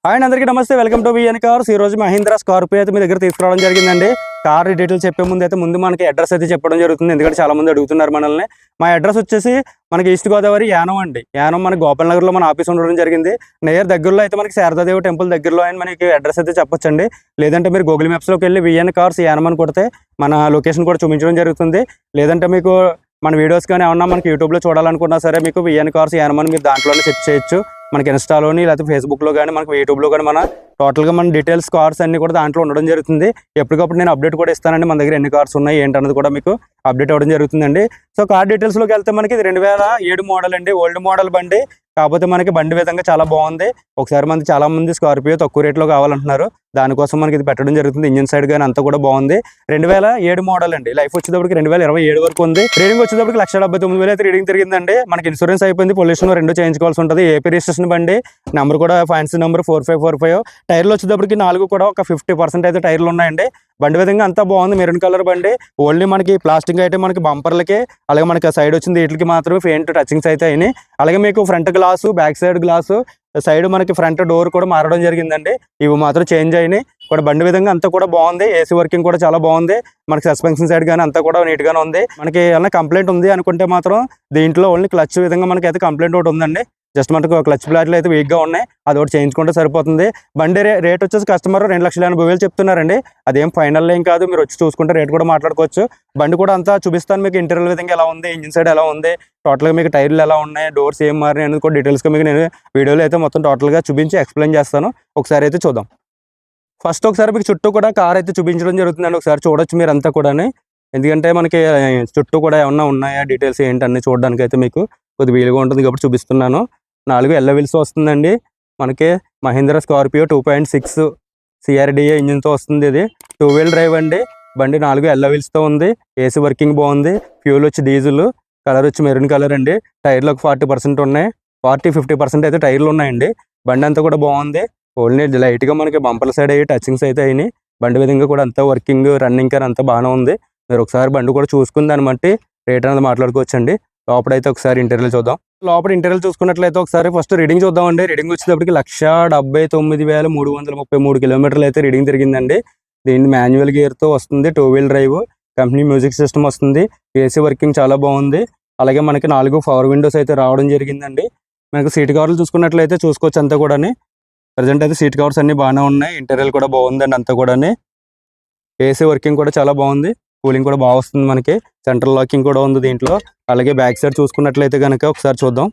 And అందరికీ నమస్తే, welcome to VN cars. ఈ రోజు మహీంద్రా స్కార్పియో అయితే మీ దగ్గర తీసుకురావడం జరిగిందండి. కార్ డీటెయిల్స్ చెప్పే ముందు అయితే మనకి అడ్రస్ అయితే చెప్పడం జరుగుతుంది, ఎందుకంటే చాలా మంది అడుగుతున్నారు మనల్ని. మా అడ్రస్ వచ్చేసి మనకి ఈస్ట్ గోదావరి యానం అండి. యానం మన గోపాల్ నగర్లో మన ఆఫీస్ ఉండడం జరిగింది. దగ్గరలో అయితే మనకి శారదాదేవి టెంపుల్ దగ్గరలో అని మనకి అడ్రస్ అయితే చెప్పొచ్చండి. లేదంటే మీరు గూగుల్ మ్యాప్స్లోకి వెళ్ళి విఎన్ కార్స్ యానం అని కొడితే మన లొకేషన్ కూడా చూపించడం జరుగుతుంది. లేదంటే మీకు మన వీడియోస్ కానీ ఏమన్నా మనకి యూట్యూబ్లో చూడాలనుకున్నా సరే మీకు విఎన్ కార్స్ యానం అని మీరు దాంట్లోనే సెర్చ్ చేయొచ్చు. మనకి ఇన్స్టాలోని లేకపోతే ఫేస్బుక్లో కానీ మనకి యూట్యూబ్లో కానీ మన టోటల్గా మన డీటెయిల్స్ కార్స్ అన్ని కూడా దాంట్లో ఉండడం జరుగుతుంది. ఎప్పటికప్పుడు నేను అప్డేట్ కూడా ఇస్తానండి. మన దగ్గర ఎన్ని కార్స్ ఉన్నాయి ఏంటన్నది కూడా మీకు అప్డేట్ అవ్వడం జరుగుతుందండి. సో కార్ డీటెయిల్స్లోకి వెళ్తే మనకి ఇది 2007 మోడల్ అండి, ఓల్డ్ మోడల్ బండి. కాకపోతే మనకి బండి విధంగా చాలా బాగుంది. ఒకసారి మనకి చాలా మంది స్కార్పియో తక్కువ రేట్లో కావాలంటున్నారు, దానికోసం మనకి ఇది పెట్టడం జరుగుతుంది. ఇంజిన్ సైడ్ కానీ అంతా కూడా బాగుంది. 2007 మోడల్ అండి. లైఫ్ వచ్చేటప్పటికి 2027 వరకు ఉంది. రీడింగ్ వచ్చేటప్పటికి 1,79,000 అయితే రీడింగ్ తిరిగిందండి. మనకి ఇన్సూరెన్స్ అయిపోయింది, పొల్యూషన్ 2 చేయించుకోవాల్సి ఉంటుంది. ఏపీ రిజిస్ట్రేషన్ బండి, నెంబర్ కూడా ఫ్యాన్సీ నెంబర్ 4545. టైర్లు వచ్చేటప్పటికి 4 కూడా ఒక 50% అయితే టైర్లు ఉన్నాయండి. బండి విధంగా అంతా బాగుంది. మెరూన్ కలర్ బండి. ఓన్లీ మనకి ప్లాస్టింగ్ అయితే మనకి బంపర్లకి, అలాగే మనకి సైడ్ వచ్చింది వీటికి మాత్రమే పెయింట్ టచింగ్స్ అయితే అయినాయి. అలాగే మీకు front glass, back side glass, side మనకి ఫ్రంట్ డోర్ కూడా మారడం జరిగిందండి. ఇవి మాత్రం చేంజ్ అయినాయి. కూడా బండి విధంగా అంతా కూడా బాగుంది. ఏసీ వర్కింగ్ కూడా చాలా బాగుంది. మనకి సస్పెన్షన్ సైడ్ కానీ అంతా కూడా నీట్ గానే ఉంది. మనకి ఏమైనా కంప్లైంట్ ఉంది అనుకుంటే మాత్రం దీంట్లో ఓన్లీ క్లచ్ విధంగా మనకి అయితే కంప్లైంట్ ఒకటి ఉందండి. జస్ట్ మనకు క్లచ్ ప్లాట్లు అయితే వీక్గా ఉన్నాయి, అది ఒకటి చేయించుకుంటే సరిపోతుంది. బండి రేట్ వచ్చేసి కస్టమర్ 2,80,000 చెప్తున్నారండి. అదేం ఫైనల్ ఏం కాదు, మీరు వచ్చి చూసుకుంటే రేట్ కూడా మాట్లాడుకోవచ్చు. బండి కూడా అంతా చూపిస్తాను మీకు. ఇంటీరియర్ విధంగా ఎలా ఉంది, ఇంజిన్ సైడ్ ఎలా ఉంది, టోటల్గా మీకు టైర్లు ఎలా ఉన్నాయి, డోర్స్ ఏం మారినాయి అనేది కూడా డీటెయిల్స్గా మీకు నేను వీడియోలో అయితే మొత్తం టోటల్గా చూపించి ఎక్స్ప్లెయిన్ చేస్తాను. ఒకసారి అయితే చూద్దాం. ఫస్ట్ ఒకసారి మీకు చుట్టూ కూడా కార్ అయితే చూపించడం జరుగుతుందండి. ఒకసారి చూడొచ్చు మీరు అంతా కూడా, ఎందుకంటే మనకి చుట్టూ కూడా ఏమన్నా ఉన్నాయా డీటెయిల్స్ ఏంటన్నీ చూడడానికి అయితే మీకు కొద్దిగా వీలుగా ఉంటుంది కాబట్టి చూపిస్తున్నాను. 4 ఎల్ల వీల్స్ వస్తుందండి. మనకి మహీంద్రా స్కార్పియో 2.6 CRDA ఇంజిన్తో వస్తుంది. ఇది 2 వీల్ డ్రైవ్ అండి. బండి 4 ఎల్ల వీల్స్తో ఉంది. ఏసీ వర్కింగ్ బాగుంది. ఫ్యూల్ వచ్చి డీజిల్, కలర్ వచ్చి మెరూన్ కలర్ అండి. టైర్లు ఒక 40% ఉన్నాయి, 40-50% అయితే టైర్లు ఉన్నాయండి. బండి అంతా కూడా బాగుంది. ఓన్లీ లైట్గా మనకి బంపర్ సైడ్ అయ్యి టచింగ్స్ అయితే అయినాయి. బండి విధంగా కూడా అంతా వర్కింగ్, రన్నింగ్ కానీ అంతా బాగానే ఉంది. మీరు ఒకసారి బండి కూడా చూసుకుని దాన్ని బట్టి రేట్ అనేది మాట్లాడుకోవచ్చండి. లోపలైతే ఒకసారి ఇంటీరియర్ చూద్దాం. లోపల ఇంటీరియర్ చూసుకున్నట్లయితే ఒకసారి ఫస్ట్ రీడింగ్ చూద్దామండి. రీడింగ్ వచ్చేటప్పటికి 1,79,333 కిలోమీటర్లు అయితే రీడింగ్ తిరిగిందండి. దీన్ని మాన్యువల్ గేర్తో వస్తుంది. 2 wheel drive, company music system వస్తుంది. ఏసీ వర్కింగ్ చాలా బాగుంది. అలాగే మనకి 4 పవర్ విండోస్ అయితే రావడం జరిగిందండి. మనకి సీట్ కవర్లు చూసుకున్నట్లయితే చూసుకోవచ్చు అంతా కూడా. ప్రజెంట్ అయితే సీట్ కవర్స్ అన్ని బాగానే ఉన్నాయి. ఇంటీరియర్ కూడా బాగుందండి అంతా కూడా. ఏసీ వర్కింగ్ కూడా చాలా బాగుంది. కూలింగ్ కూడా బాగా వస్తుంది. మనకి సెంట్రల్ లాకింగ్ కూడా ఉంది దీంట్లో. అలాగే బ్యాక్ సైడ్ చూసుకున్నట్లయితే కనుక ఒకసారి చూద్దాం.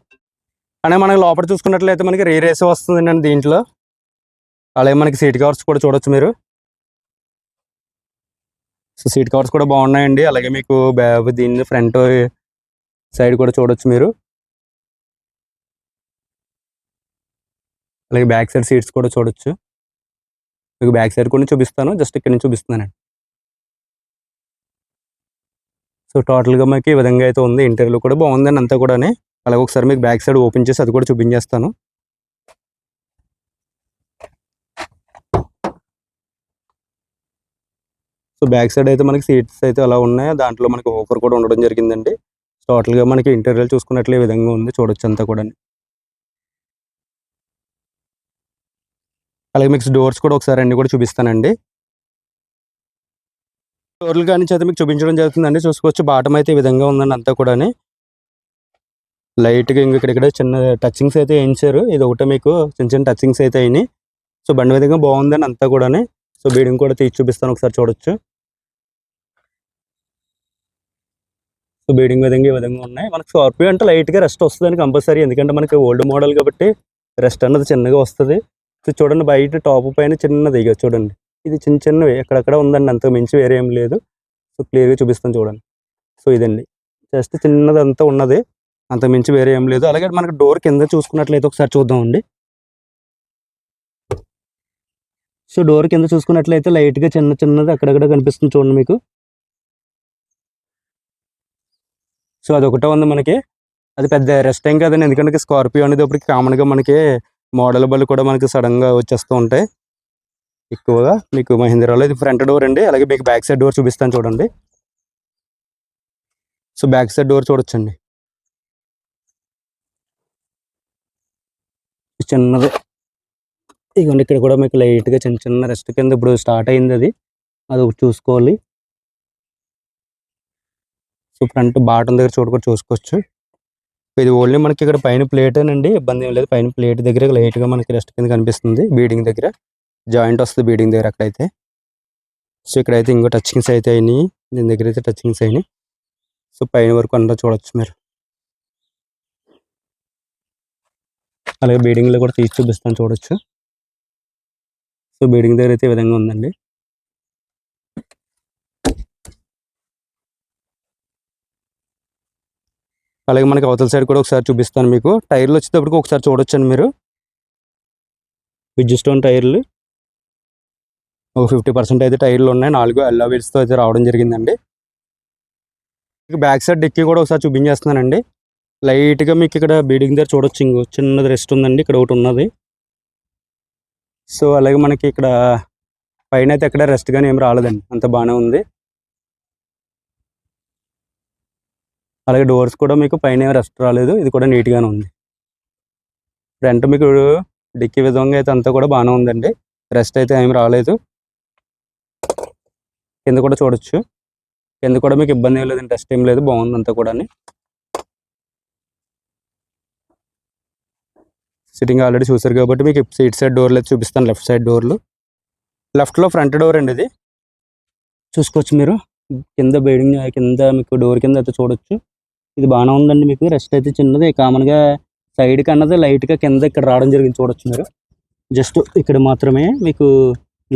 అలాగే మనకి లోపల చూసుకున్నట్లయితే మనకి రీర్ ఏసీ వస్తుందండి దీంట్లో. అలాగే మనకి సీట్ కవర్స్ కూడా చూడొచ్చు మీరు. సో సీట్ కవర్స్ కూడా బాగున్నాయండి. అలాగే మీకు దీన్ని ఫ్రంట్ సైడ్ కూడా చూడొచ్చు మీరు. అలాగే బ్యాక్ సైడ్ సీట్స్ కూడా చూడొచ్చు. మీకు బ్యాక్ సైడ్ కూడా చూపిస్తాను, జస్ట్ ఇక్కడ నుంచి చూపిస్తున్నానండి. సో టోటల్గా మనకి ఈ విధంగా అయితే ఉంది. ఇంటీరియర్ కూడా బాగుందండి అంతా కూడా. అలాగే ఒకసారి మీకు బ్యాక్ సైడ్ ఓపెన్ చేసి అది కూడా చూపించేస్తాను. సో బ్యాక్ సైడ్ అయితే మనకి సీట్స్ అయితే అలా ఉన్నాయి. దాంట్లో మనకి ఓఫర్ కూడా ఉండడం జరిగిందండి. టోటల్గా మనకి ఇంటీరియర్ చూసుకున్నట్లే ఈ విధంగా ఉంది, చూడొచ్చు అంతా కూడా. అలాగే మీకు డోర్స్ కూడా ఒకసారి అన్ని కూడా చూపిస్తానండి. డోర్లు కానీ అయితే మీకు చూపించడం జరుగుతుందండి. చూసుకోవచ్చు బాటం అయితే ఈ విధంగా ఉందండి అంతా కూడా. లైట్గా ఇక్కడ చిన్న టచింగ్స్ అయితే వేయించారు. ఇది ఒకటే మీకు చిన్న చిన్న టచింగ్స్ అయితే అయినాయి. సో బండి విధంగా బాగుందని అంతా కూడా. సో బీడింగ్ కూడా తీసి చూపిస్తాను, ఒకసారి చూడొచ్చు. సో బీడింగ్ విధంగా ఈ విధంగా ఉన్నాయి. మనకి స్కార్పియో అంటే లైట్గా రెస్ట్ వస్తుందని కంపల్సరీ, ఎందుకంటే మనకి ఓల్డ్ మోడల్ కాబట్టి రెస్ట్ అన్నది చిన్నగా వస్తుంది. సో చూడండి బయట టాప్ పైన చిన్నది ఇక చూడండి, ఇది చిన్న చిన్నవి ఎక్కడెక్కడ ఉందండి, అంతకు మించి వేరే ఏం లేదు. సో క్లియర్గా చూపిస్తాను చూడండి. సో ఇదండి జస్ట్ చిన్నది అంతా ఉన్నది, అంతకు మించి వేరే ఏం లేదు. అలాగే మనకి డోర్ కింద చూసుకున్నట్లయితే ఒకసారి చూద్దామండి. సో డోర్ కింద చూసుకున్నట్లయితే లైట్గా చిన్నది అక్కడక్కడ కనిపిస్తుంది చూడండి మీకు. సో అదొకటే ఉంది మనకి. అది పెద్ద రెస్ట్ ఏం కదండి, ఎందుకంటే స్కార్పియో అనేది ఇప్పటికి కామన్గా మనకి మోడల్ బళ్ళు కూడా మనకి సడన్గా వచ్చేస్తూ ఉంటాయి ఎక్కువగా. మీకు మహీంద్రాలో ఇది ఫ్రంట్ డోర్ అండి. అలాగే మీకు బ్యాక్ సైడ్ డోర్ చూపిస్తాను చూడండి. సో బ్యాక్ సైడ్ డోర్ చూడొచ్చండి, చిన్నది ఇదిగోండి ఇక్కడ కూడా మీకు లైట్గా చిన్న చిన్న రెస్ట్ కింద ఇప్పుడు స్టార్ట్ అయింది అది ఒకటి చూసుకోవాలి. సో ఫ్రంట్ బాటం దగ్గర కూడా చూసుకోవచ్చు. ఇది ఓన్లీ మనకి ఇక్కడ పైన ప్లేటేనండి, ఇబ్బంది ఏం లేదు. పైన ప్లేట్ దగ్గర లైట్గా మనకి రెస్ట్ కింద కనిపిస్తుంది, బీడింగ్ దగ్గర జాయింట్ వస్తుంది బీడింగ్ దగ్గర అక్కడైతే. సో ఇక్కడైతే ఇంకో టచింగ్స్ అయితే అయినాయి, దీని దగ్గర అయితే టచింగ్స్ అయినాయి. సో పైన వరకు అంతా చూడొచ్చు మీరు. అలాగే బీడింగ్లో కూడా తీసి చూపిస్తాను, చూడొచ్చు. సో బీడింగ్ దగ్గర అయితే ఈ విధంగా ఉందండి. అలాగే మనకి అవతల సైడ్ కూడా ఒకసారి చూపిస్తాను మీకు. టైర్లు వచ్చేటప్పటికి ఒకసారి చూడొచ్చండి మీరు. బ్రిడ్జిస్టోన్ టైర్లు ఒక 50% అయితే టైర్లు ఉన్నాయి. 4 అల్లా వీల్స్తో అయితే రావడం జరిగిందండి. బ్యాక్ సైడ్ డిక్కీ కూడా ఒకసారి చూపించేస్తున్నానండి. లైట్గా మీకు ఇక్కడ బీడింగ్ దగ్గర చూడొచ్చు, ఇంకో చిన్నది రెస్ట్ ఉందండి, ఇక్కడ ఒకటి ఉన్నది. సో అలాగే మనకి ఇక్కడ పైన అయితే ఎక్కడ రెస్ట్ కానీ ఏం రాలేదండి, అంత బాగానే ఉంది. అలాగే డోర్స్ కూడా మీకు పైన ఏం రెస్ట్ రాలేదు, ఇది కూడా నీట్గానే ఉంది. ఫ్రంట్ మీకు డిక్కీ విధంగా అయితే అంతా కూడా బాగానే ఉందండి, రెస్ట్ అయితే ఏం రాలేదు. కింద కూడా చూడొచ్చు, కింద కూడా మీకు ఇబ్బంది ఏం లేదండి, రెస్ట్ ఏం లేదు, బాగుంది అంతా కూడా. సిట్టింగ్ ఆల్రెడీ చూసారు కాబట్టి మీకు సీట్ సైడ్ డోర్లు అయితే చూపిస్తాను. లెఫ్ట్ సైడ్ డోర్లు, లెఫ్ట్లో ఫ్రంట్ డోర్ అండి, ఇది చూసుకోవచ్చు మీరు. కింద బీడింగ్ కింద మీకు డోర్ కింద అయితే చూడొచ్చు, ఇది బాగానే ఉందండి. మీకు రెస్ట్ అయితే చిన్నది, కామన్గా సైడ్కి అన్నది లైట్గా కింద ఇక్కడ రావడం జరిగింది, చూడొచ్చు మీరు. జస్ట్ ఇక్కడ మాత్రమే మీకు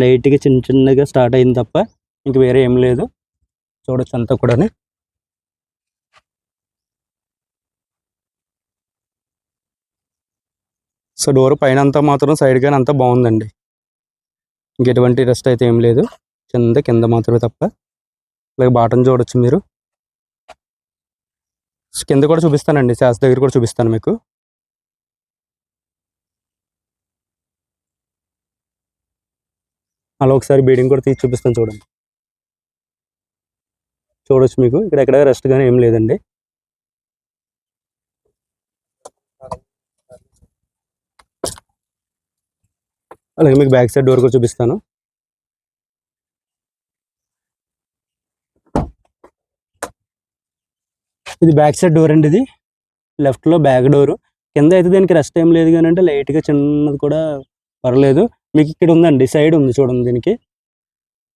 లైట్గా చిన్న చిన్నగా స్టార్ట్ అయింది తప్ప ఇంక వేరే ఏం లేదు, చూడొచ్చు అంతా కూడా. సో డోర్ పైన అంతా మాత్రం సైడ్ కానీ అంతా బాగుందండి, ఇంకెటువంటి రెస్ట్ అయితే ఏం లేదు, కింద మాత్రమే తప్ప. అలాగే బాటం చూడొచ్చు మీరు. కింద కూడా చూపిస్తానండి, శాస్ దగ్గర కూడా చూపిస్తాను మీకు. అలా ఒకసారి బీడింగ్ కూడా తీసి చూపిస్తాను, చూడండి. చూడొచ్చు మీకు ఇక్కడ ఎక్కడ రెస్ట్ కానీ ఏం లేదండి. అలాగే మీకు బ్యాక్ సైడ్ డోర్ కూడా చూపిస్తాను. ఇది బ్యాక్ సైడ్ డోర్ అండి, ఇది లెఫ్ట్లో బ్యాక్ డోరు. కింద అయితే దీనికి రెస్ట్ ఏం లేదు కానీ అంటే లైట్గా చిన్నది కూడా పర్లేదు. మీకు ఇక్కడ ఉందండి, సైడ్ ఉంది చూడండి, దీనికి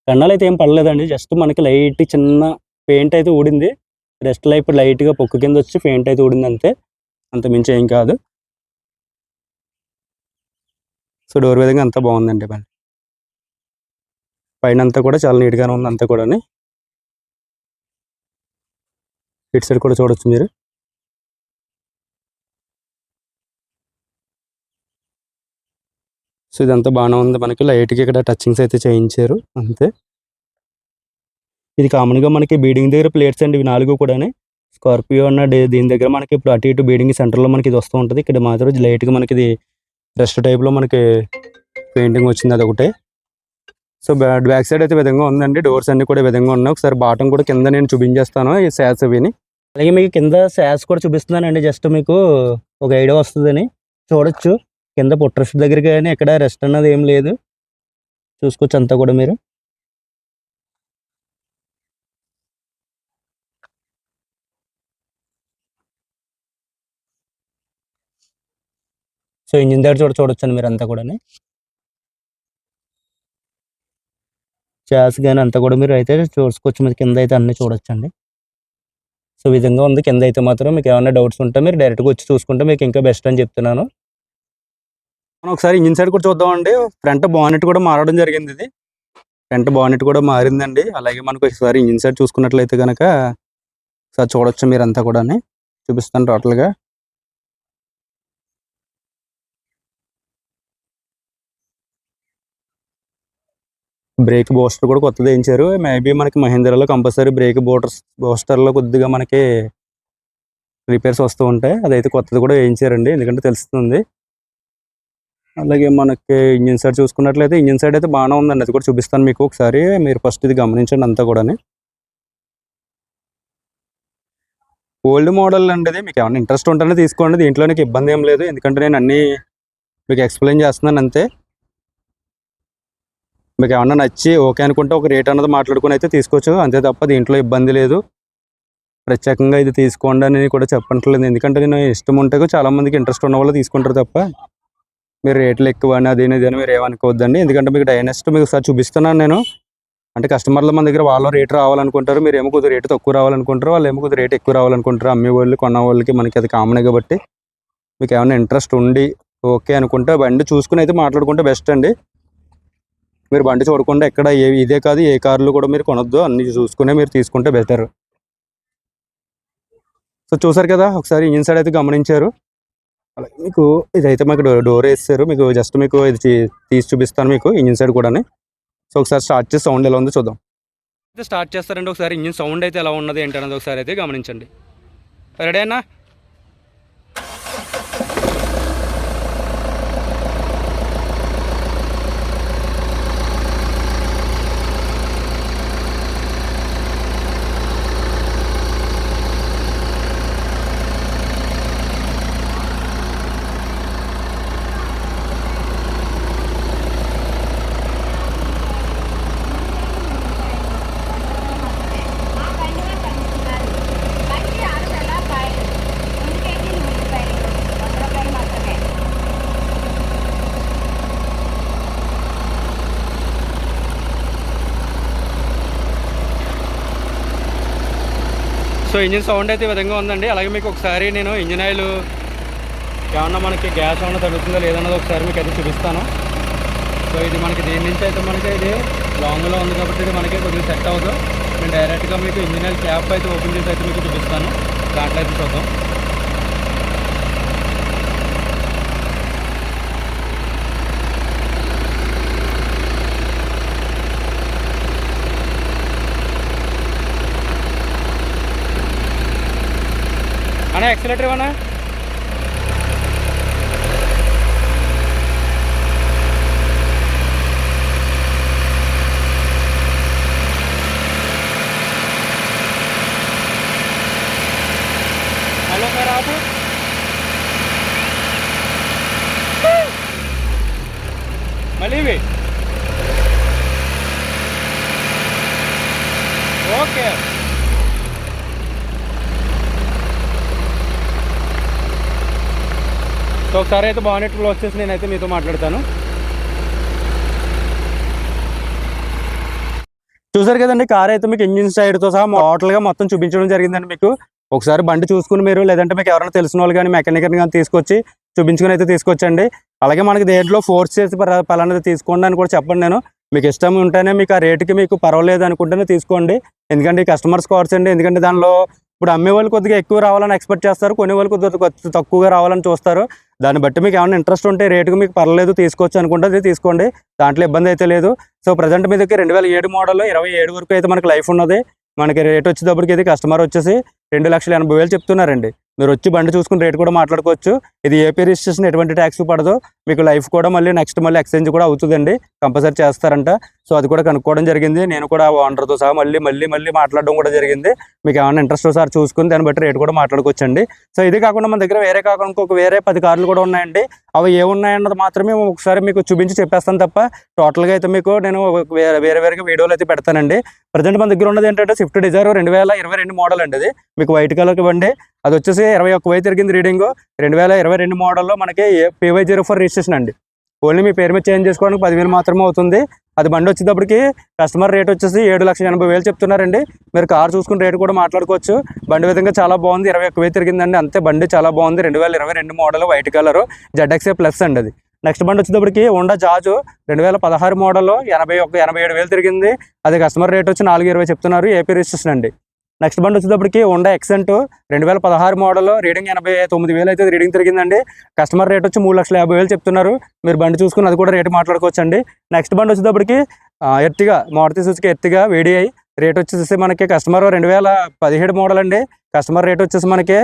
కన్నాలు అయితే ఏం పడలేదండి, జస్ట్ మనకి లైట్ చిన్న పెయింట్ అయితే ఊడింది. రెస్ట్లో ఇప్పుడు లైట్గా పొక్కు కింద వచ్చి పెయింట్ అయితే ఊడింది అంతే, అంత మించి ఏం కాదు. సో డోర్ విధంగా అంతా బాగుందండి. పైన అంతా కూడా చాలా నీట్గానే ఉంది అంతా కూడా. ఇటు సైడ్ కూడా చూడొచ్చు మీరు. సో ఇదంతా బాగానే ఉంది, మనకి లైట్గా ఇక్కడ టచింగ్స్ అయితే చేయించారు అంతే. ఇది కామన్గా మనకి బీడింగ్ దగ్గర ప్లేట్స్ అండి, ఇవి 4 కూడా. స్కార్పియో అన్న దీని దగ్గర మనకి ఇప్పుడు అటు ఇటు బీడింగ్ సెంటర్లో మనకి ఇది వస్తూ ఉంటుంది. ఇక్కడ మాత్రం లైట్గా మనకి ఇది రెస్ట్ టైప్లో మనకి పెయింటింగ్ వచ్చింది, అదొకటే. సో బ్యాక్ సైడ్ అయితే విధంగా ఉందండి, డోర్స్ అన్ని కూడా విధంగా ఉన్నాయి. ఒకసారి బాటం కూడా కింద నేను చూపించేస్తాను, ఈ శాస్ అవిని. అలాగే మీకు కింద శాస్ కూడా చూపిస్తున్నానండి, జస్ట్ మీకు ఒక ఐడియా వస్తుందని. చూడొచ్చు కింద పుట్రస్ దగ్గర కానీ ఎక్కడ రెస్ట్ అన్నది ఏం లేదు, చూసుకోవచ్చు అంతా కూడా మీరు. సో ఇంజిన్ దగ్గర చూడొచ్చండి మీరు అంతా కూడా. శాస్ కానీ అంతా కూడా మీరు అయితే చూసుకోవచ్చు, మీరు కింద అయితే అన్నీ చూడొచ్చండి. సో విధంగా ఉంది కింద అయితే మాత్రం. మీకు ఏమైనా డౌట్స్ ఉంటే మీరు డైరెక్ట్గా వచ్చి చూసుకుంటే మీకు ఇంకా బెస్ట్ అని చెప్తున్నాను. మనం ఒకసారి ఇంజిన్ సైడ్ కూడా చూద్దామండి. ఫ్రంట్ బానెట్ కూడా మారడం జరిగింది, ఇది ఫ్రంట్ బానెట్ కూడా మారిందండి. అలాగే మనకు ఒకసారి ఇంజిన్ సైడ్ చూసుకున్నట్లయితే కనుక ఒకసారి చూడొచ్చు మీరు అంతా కూడా, చూపిస్తాను టోటల్గా. బ్రేక్ బూస్టర్ కూడా కొత్తది వేయించారు. మేబీ మనకి మహీంద్రాలో కంపల్సరీ బ్రేక్ బూస్టర్లో కొద్దిగా మనకి రిపేర్స్ వస్తూ ఉంటాయి, అదైతే కొత్తది కూడా వేయించారండి, ఎందుకంటే తెలుస్తుంది. అలాగే మనకి ఇంజిన్ సైడ్ చూసుకున్నట్లయితే ఇంజిన్ సైడ్ అయితే బాగానే ఉందండి, అది కూడా చూపిస్తాను మీకు ఒకసారి. మీరు ఫస్ట్ ఇది గమనించండి అంతా కూడా. ఓల్డ్ మోడల్ అండి ఇది, మీకు ఏమైనా ఇంట్రెస్ట్ ఉంటేనే తీసుకోండి, దీంట్లో నీకు ఇబ్బంది ఏం లేదు, ఎందుకంటే నేను అన్నీ మీకు ఎక్స్ప్లెయిన్ చేస్తున్నాను అంతే. మీకు ఏమన్నా నచ్చి ఓకే అనుకుంటే ఒక రేట్ అన్నది మాట్లాడుకుని అయితే తీసుకోవచ్చు, అంతే తప్ప దీంట్లో ఇబ్బంది లేదు. ప్రత్యేకంగా ఇది తీసుకోండి అని కూడా చెప్పట్లేదు, ఎందుకంటే నేను ఇష్టం ఉంటే చాలామందికి ఇంట్రెస్ట్ ఉన్న వాళ్ళు తీసుకుంటారు తప్ప మీరు రేట్లు ఎక్కువ అని అది అని మీరు ఏమనుకోవద్దండి. ఎందుకంటే మీకు డైనెస్ట్ మీకు ఒకసారి చూపిస్తున్నాను నేను. అంటే కస్టమర్లు మన దగ్గర వాళ్ళు రేట్ రావాలనుకుంటారు, మీరు ఏమో కొద్దిగా రేటు తక్కువ రావాలనుకుంటారు, వాళ్ళు ఏమో కొద్దిగా రేట్ ఎక్కువ రావాలనుకుంటారు. అమ్మే వాళ్ళు కొన్న వాళ్ళకి మనకి అది కామనే కాబట్టి మీకు ఏమైనా ఇంట్రెస్ట్ ఉండి ఓకే అనుకుంటే బండి చూసుకుని అయితే మాట్లాడుకుంటే బెస్ట్ అండి. మీరు బండి చూడకుండా ఎక్కడ ఇదే కాదు ఏ కార్లు కూడా మీరు కొనొద్దు, అన్ని చూసుకునే మీరు తీసుకుంటే బెటర్. సో చూసారు కదా, ఒకసారి ఇంజిన్ సైడ్ అయితే గమనించారు. అలాగే మీకు ఇదైతే మాకు డోర్ వేస్తారు, మీకు జస్ట్ మీకు ఇది తీసి చూపిస్తాను మీకు ఇంజిన్ సైడ్ కూడా. సో ఒకసారి స్టార్ట్ చేసి సౌండ్ ఎలా ఉందో చూద్దాం. అయితే స్టార్ట్ చేస్తారంటే ఒకసారి ఇంజిన్ సౌండ్ అయితే ఎలా ఉన్నది ఏంటన్నది ఒకసారి అయితే గమనించండి. రెడీ అన్నా? సో ఇంజిన్ సౌండ్ అయితే ఈ విధంగా ఉందండి. అలాగే మీకు ఒకసారి నేను ఇంజిన్ ఆయిల్ ఏమన్నా మనకి గ్యాస్ ఏమన్నా తగ్గుతుందో లేదన్నది ఒకసారి మీకు అయితే చూపిస్తాను. సో ఇది మనకి దీని నుంచి అయితే మనకి ఇది లాంగ్లో ఉంది కాబట్టి ఇది మనకి కొద్దిగా సెట్ అవ్వదు. నేను డైరెక్ట్గా మీకు ఇంజిన్ ఆయిల్ క్యాప్ అయితే ఓపెన్ చేసి అయితే మీకు చూపిస్తాను, దాంట్లో అయితే చూద్దాం. అన్నా యాక్సిలేటర్ ఇవ్వనా? హలో సార్ ఆపు. మళ్ళీ ఇవి ఓకే. సో ఒకసారి అయితే బానెట్ క్లోజ్ చేసి నేనైతే మీతో మాట్లాడతాను. చూసారు కదండి, కార్ అయితే మీకు ఇంజిన్ సైడ్తో సహా టోటల్గా మొత్తం చూపించడం జరిగిందండి. మీకు ఒకసారి బండి చూసుకుని మీరు, లేదంటే మీకు ఎవరైనా తెలిసిన వాళ్ళు కానీ మెకానిక్ కానీ తీసుకొచ్చి చూపించుకుని అయితే తీసుకొచ్చండి. అలాగే మనకి దేంట్లో ఫోర్స్ చేసి పలానది తీసుకోండి అని కూడా చెప్పండి. నేను మీకు ఇష్టం ఉంటేనే మీకు ఆ రేటుకి మీకు పర్వాలేదు అనుకుంటేనే తీసుకోండి, ఎందుకంటే ఈ కస్టమర్స్ కార్స్ అండి. ఎందుకంటే దానిలో ఇప్పుడు అమ్మే వాళ్ళు కొద్దిగా ఎక్కువ రావాలని ఎక్స్పెక్ట్ చేస్తారు, కొనే వాళ్ళు కొద్దిగా తక్కువగా రావాలని చూస్తారు. దాన్ని బట్టి మీకు ఏమైనా ఇంట్రెస్ట్ ఉంటే రేటుకి మీకు పర్లేదు తీసుకోవచ్చు అనుకుంటే అది తీసుకోండి, దాంట్లో ఇబ్బంది అయితే లేదు. సో ప్రజెంట్ మీదకి 2007 మోడల్ 27 వరకు అయితే మనకి లైఫ్ ఉన్నది. మనకి రేట్ వచ్చేటప్పటికి ఇది కస్టమర్ వచ్చేసి 2,80,000 చెప్తున్నారండి. మీరు వచ్చి బండి చూసుకుని రేట్ కూడా మాట్లాడుకోవచ్చు. ఇది ఏపీ రిజిస్ట్రేషన్, ఎటువంటి ట్యాక్స్ పడదు. మీకు లైఫ్ కూడా మళ్ళీ నెక్స్ట్ ఎక్స్చేంజ్ కూడా అవుతుందండి, కంపల్సరీ చేస్తారంట. సో అది కూడా కనుక్కోవడం జరిగింది. నేను కూడా ఓనర్తో సహా మళ్ళీ మాట్లాడడం కూడా జరిగింది. మీకు ఏమైనా ఇంట్రెస్ట్ ఒకసారి చూసుకుని దాన్ని బట్టి రేట్ కూడా మాట్లాడుకోవచ్చండి. సో ఇది కాకుండా మన దగ్గర వేరే కాకుండా ఇంకొక వేరే 10 కార్లు కూడా ఉన్నాయండి. అవి ఏమున్నాయన్నది మాత్రమే ఒకసారి మీకు చూపించి చెప్పేస్తాను తప్ప టోటల్గా అయితే మీకు నేను వేరేగా వీడియోలు అయితే పెడతానండి. ప్రజెంట్ మన దగ్గర ఉన్నది ఏంటంటే స్విఫ్ట్ డిజైర్ 2022 మోడల్ అండి. అది మీకు వైట్ కలర్ ఇవ్వండి. అది వచ్చేసి 21,000 తిరిగింది రీడింగ్. 2022 మోడల్లో మనకి PY04 రిజిస్ట్రేషన్ అండి. ఓన్లీ మీ పేరు మీద చేంజ్ చేసుకోవడానికి 10,000 మాత్రమే అవుతుంది. అది బండి వచ్చేటప్పటికి కస్టమర్ రేట్ వచ్చేసి 7,80,000 చెప్తున్నారండి. మీరు కార్ చూసుకుని రేటు కూడా మాట్లాడుకోవచ్చు. బండి విధంగా చాలా బాగుంది, 21,000 తిరిగిందండి, అంతే. బండి చాలా బాగుంది, 2022 model white colour ZXA plus అండి. అది నెక్స్ట్ బండి వచ్చేటప్పటికి హోండా జాజ్ 2016 మోడల్ 87,000 తిరిగింది. అది కస్టమర్ రేట్ వచ్చి 4,20,000 చెప్తున్నారు, ఏపీ రిజిస్ట్రేషన్ అండి. నెక్స్ట్ బండి వచ్చేటప్పటికి హోండా ఎక్సెంట్ 2016 మోడల్ రీడింగ్ 89,000 అయితే రీడింగ్ తిరిగిందండి. కస్టమర్ రేట్ వచ్చి 3,50,000 చెప్తున్నారు. మీరు బండి చూసుకుని అది కూడా రేటు మాట్లాడుకోవచ్చు అండి. నెక్స్ట్ బండి వచ్చేటప్పటికి Ertiga, Maruti Suzuki Ertiga VDI rate వచ్చేసి మనకి కస్టమర్ 2017 మోడల్ అండి. కస్టమర్ రేట్ వచ్చేసి మనకి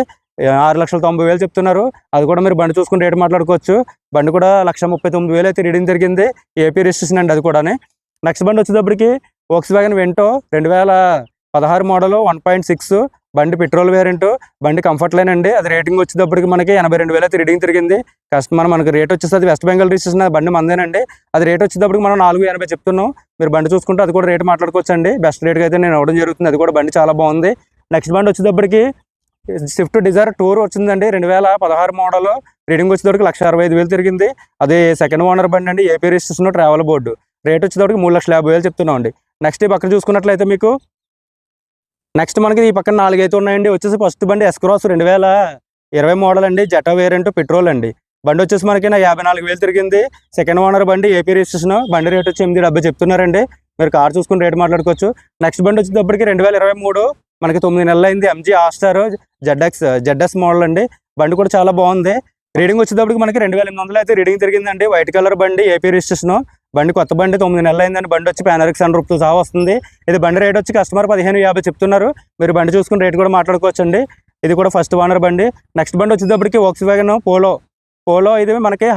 6,90,000 చెప్తున్నారు. అది కూడా మీరు బండి చూసుకుని రేటు మాట్లాడుకోవచ్చు. బండి కూడా 1,39,000 అయితే రీడింగ్ తిరిగింది, ఏపీ రిజిస్ట్రేషన్ అండి అది కూడా. నెక్స్ట్ బండి వచ్చేటప్పటికి వోక్స్ వ్యాగన్ వెంటో 2016 మోడల్ 1.6 బండి పెట్రోల్ వేరియంట్, బండి కంఫర్ట్ లైన్ అండి. అది రేటింగ్ వచ్చేటప్పటికి మనకి 82,000 అయితే రీడింగ్ తిరిగింది. కస్టమర్ మనకి రేట్ వచ్చేసి అది వెస్ట్ బెంగాల్ రిజిస్ట్రేషన్ బండి మందేనండి. అది రేట్ వచ్చేటప్పటికి మనం 480 చెప్తున్నాం. మీరు బండి చూసుకుంటే అది కూడా రేట్ మాట్లాడుకోవచ్చు అండి. బెస్ట్ రేట్కి అయితే నేను ఇవ్వడం జరుగుతుంది. అది కూడా బండి చాలా బాగుంది. నెక్స్ట్ బండి వచ్చేటప్పటికి స్విఫ్ట్ డిజైర్ టూర్ వచ్చిందండి. 2016 మోడల్, రీడింగ్ వచ్చేటప్పటికి 1,65,000 తిరిగింది. అది సెకండ్ ఓనర్ బండి అండి. AP registration travel board. Rate వచ్చేటప్పటికి 3,50,000 చెప్తున్నాం అండి. నెక్స్ట్ ఈ పక్కన చూసుకున్నట్లయితే మీకు నెక్స్ట్ మనకి ఈ పక్కన 4 అయితే ఉన్నాయండి. వచ్చేసి ఫస్ట్ బండి ఎస్క్రాస్ 2020 మోడల్ అండి. జెటా వేరియంట్ పెట్రోల్ అండి. బండి వచ్చేసి మనకి 54,000 తిరిగింది. సెకండ్ ఓనర్ బండి, ఏపీ రిజిస్ట్రేషన్. బండి రేట్ వచ్చి 870 చెప్తున్నారండి. మీరు కార్ చూసుకుని రేట్ మాట్లాడుకోవచ్చు. నెక్స్ట్ బండి వచ్చేటప్పటికి 2023 మనకి 9 నెలలు అయింది. ఎంజీ ఆస్టార్ జెడ్ఎస్ మోడల్ అండి. బండి కూడా చాలా బాగుంది. రీడింగ్ వచ్చేటప్పటికి మనకి 2,800 అయితే రీడింగ్ తిరిగిందండి. వైట్ కలర్ బండి, ఏపీ రిజిస్ట్రేషన్. బండి కొత్త బండి, 9 నెలలు అయిందండి. బండి వచ్చి పానరిక్ సన్ రూఫ్తో సహా వస్తుంది. ఇది బండి రేట్ వచ్చి కస్టమర్ 15,50 చెప్తున్నారు. మీరు బండి చూసుకుని రేట్ కూడా మాట్లాడుకోవచ్చు అండి. ఇది కూడా ఫస్ట్ ఓనర్ బండి. నెక్స్ట్ బండి వచ్చేటప్పటికి వోక్స్వ్యాగన్ పోలో ఇది మనకి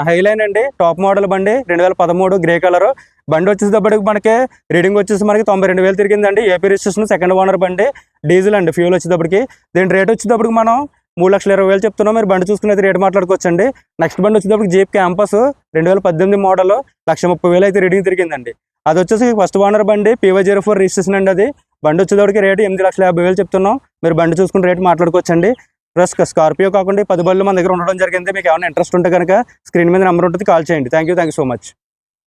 హైలైన్ అండి. టాప్ మోడల్ బండి, 2013 గ్రే కలర్. బండి వచ్చేటప్పటికి మనకి రీడింగ్ వచ్చేసి మనకి 92,000 తిరిగిందండి. ఏపీ రిజిస్ట్రేషన్, సెకండ్ ఓనర్ బండి, డీజిల్ అండి. ఫ్యూల్ వచ్చేటప్పటికి దీని రేట్ వచ్చేటప్పటికి మనం 3,20,000 చెప్తున్నాం. మీరు బండి చూసుకుని రేట్ మాట్లాడుకోవచ్చు అండి. నెక్స్ట్ బండి వచ్చేటప్పటికి జీప్ క్యాంపస్ 2018 మోడల్, 1,30,000 అయితే రీడింగ్ తిరిగిందండి. అది వచ్చేసి ఫస్ట్ ఓనర్ బండి, PY04 రిజిస్ట్రేషన్ అండి. అది బండి వచ్చేటప్పటికి రేటు 8,50,000 చెప్తున్నాం. మీరు బండి చూసుకుని రేట్ మాట్లాడుకోవచ్చు అండి. ప్లస్ స్కార్పియో కాకుండా 10 బళ్ళు మన దగ్గర ఉండడం జరిగింది. మీకు ఏమైనా ఇంట్రెస్ట్ ఉంటే కనుక స్క్రీన్ మీద నెంబర్ ఉంటుంది, కాల్ చేయండి. Thank you so much.